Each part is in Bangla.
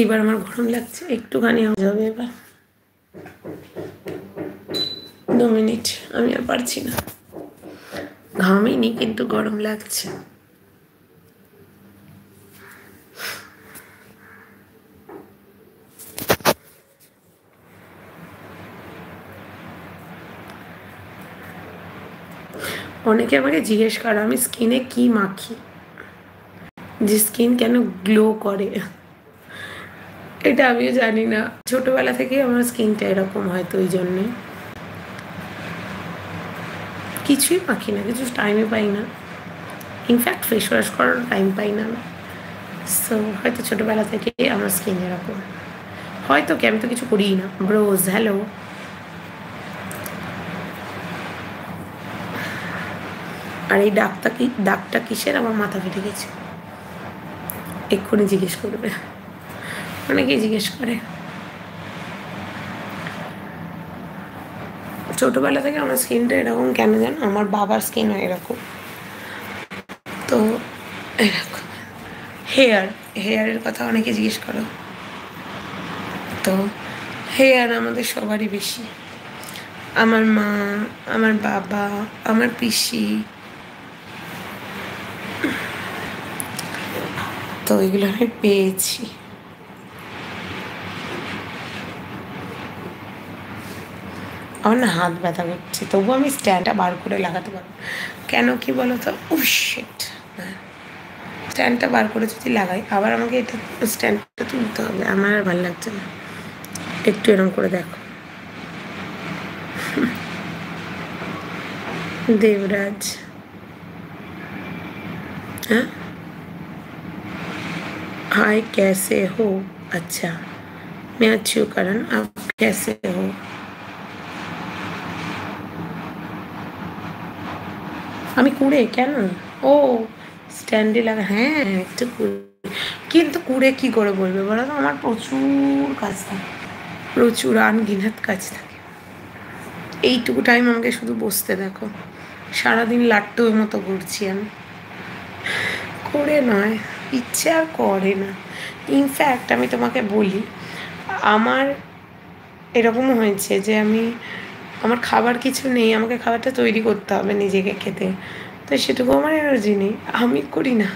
এইবার আমার গরম লাগছে, একটুখানি হয়ে যাবে এবার। 2 মিনিট, আমি আর পারছি না। ঘামিনি কিন্তু গরম লাগছে। অনেকে আমাকে জিজ্ঞেস করে আমি স্কিনে কি মাখি, যে স্কিন কেন গ্লো করে। এটা আমিও জানি না, ছোটবেলা থেকেই আমার স্কিনটা এরকম, হয়তো ওই জন্যে। কিছুই মাখি না, কিছু টাইমে পাই না, ইনফ্যাক্ট ফেস ওয়াশ করার টাইম পাই না আমি। সো হয়তো ছোটোবেলা থেকে আমার স্কিন এরকম, হয়তো কি, আমি তো কিছু করিই না। Broz, hello. আর এই দাগটা কিসের, আমার মাথা ফেটে গেছে, এক্ষুনি জিজ্ঞেস করবে, অনেকেই জিজ্ঞেস করে। ছোটোবেলা থেকে আমার স্কিনটা এরকম কেন জানো, আমার বাবার স্কিনও এরকম, তো এরকম। হেয়ারের কথা অনেকে জিজ্ঞেস করো, তো হেয়ার আমাদের সবারই বেশি। আমার মা, আমার বাবা, আমার পিসি, তো এগুলো আমি পেয়েছি। আমার না হাত ব্যথা করছে, তবু আমি স্ট্যান্ডটা বার করে লাগাতে পারবো। কেন কি বলো তো, শিট, স্ট্যান্ডটা বার করে যদি লাগাই, আবার আমাকে এটা স্ট্যান্ডটা তুলতে হবে, আমার আর ভালো লাগছে না। একটু এরকম করে দেখো। देवराज, हाँ हाय कैसे हो? अच्छा, मैं अच्छी हूँ करण, आप कैसे हो? আমি কুড়ে কেন? ও, স্ট্যান্ডে লাগা, হ্যাঁ একটু কুড়ে, কিন্তু কুড়ে কি করে বলবে বলো তো, আমার প্রচুর কাজ থাকে, প্রচুর আনগিনাত কাজ থাকে। এইটুকু টাইম আমাকে শুধু বসতে দেখো, সারাদিন লাট্টুর মতো ঘুরছি আমি। করে নয়, ইচ্ছে আর করে না। ইনফ্যাক্ট আমি তোমাকে বলি, আমার এরকমও হয়েছে যে আমার খাবার কিছু নেই, আমাকে খাবারটা তৈরি করতে হবে নিজেকে খেতে, তো সেটুকু আমার এনার্জি নেই, আমি করি না।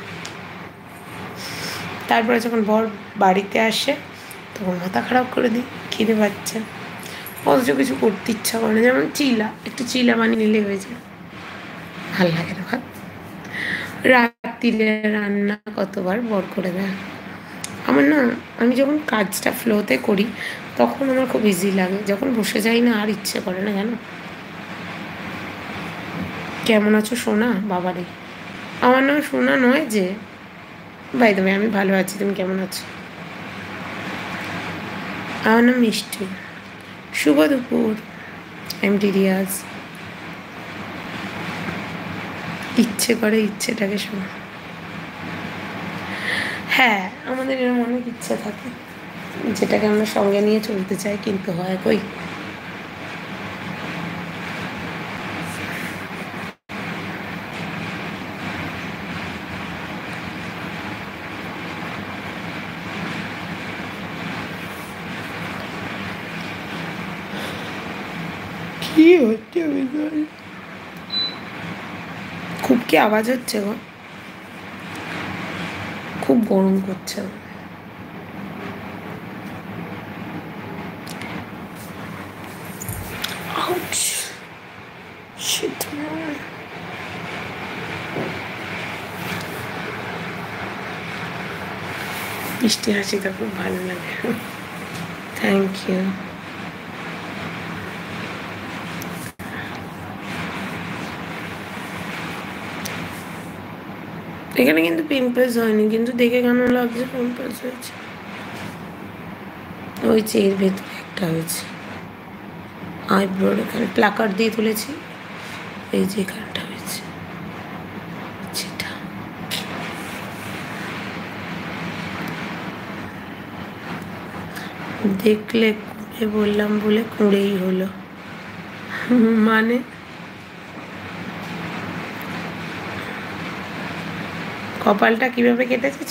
তারপরে যখন বর বাড়িতে আসে, তখন মাথা খারাপ করে দিই, খিদে পাচ্ছে, অথচ কিছু করতে ইচ্ছা করে না। যেমন একটু চিলা বানিয়ে নিলে হয়ে যায়, ভাল লাগে না ভাত। রাত্রিরে রান্না কতবার বর করে দেয় আমার না। আমি যখন কাজটা ফ্লোতে করি, তখন আমার খুব ইজি লাগে, যখন বসে যাই না আর ইচ্ছে করে না, জানো। কেমন আছো সোনা? বাবারে, আমার নাম সোনা নয় যে, বাই দ্য ওয়ে, আমি ভালো আছি, তুমি কেমন আছো? আমার নাম মিষ্টি। শুভ দুপুর, এমডি রিয়াজ। ইচ্ছে করে ইচ্ছেটাকে শোনো। হ্যাঁ, আমাদের এরকম অনেক ইচ্ছে থাকে, যেটাকে আমরা সঙ্গে নিয়ে চলতে চাই, কিন্তু হয় কই। কি হচ্ছে খুব কি আওয়াজ হচ্ছে গো? খুব গরম করছে। Ouch. Shit, man. মিষ্টি হাসিটা খুব ভালো লাগে, থ্যাংক ইউ। এখানে কিন্তু পিম্পলস হয়নি, কিন্তু দেখে কেন লাগছে পিম্পলস হয়েছে। ওই যে এর ভেতরে একটা হয়েছে, আইব্রোর এখানে প্লাকার দিয়ে তুলেছি, এই যে এখানটা হয়েছে, সেটা। দেখলে কুঁড়ে বললাম বলে কুঁড়েই হলো, মানে কপালটা কিভাবে কেটেছে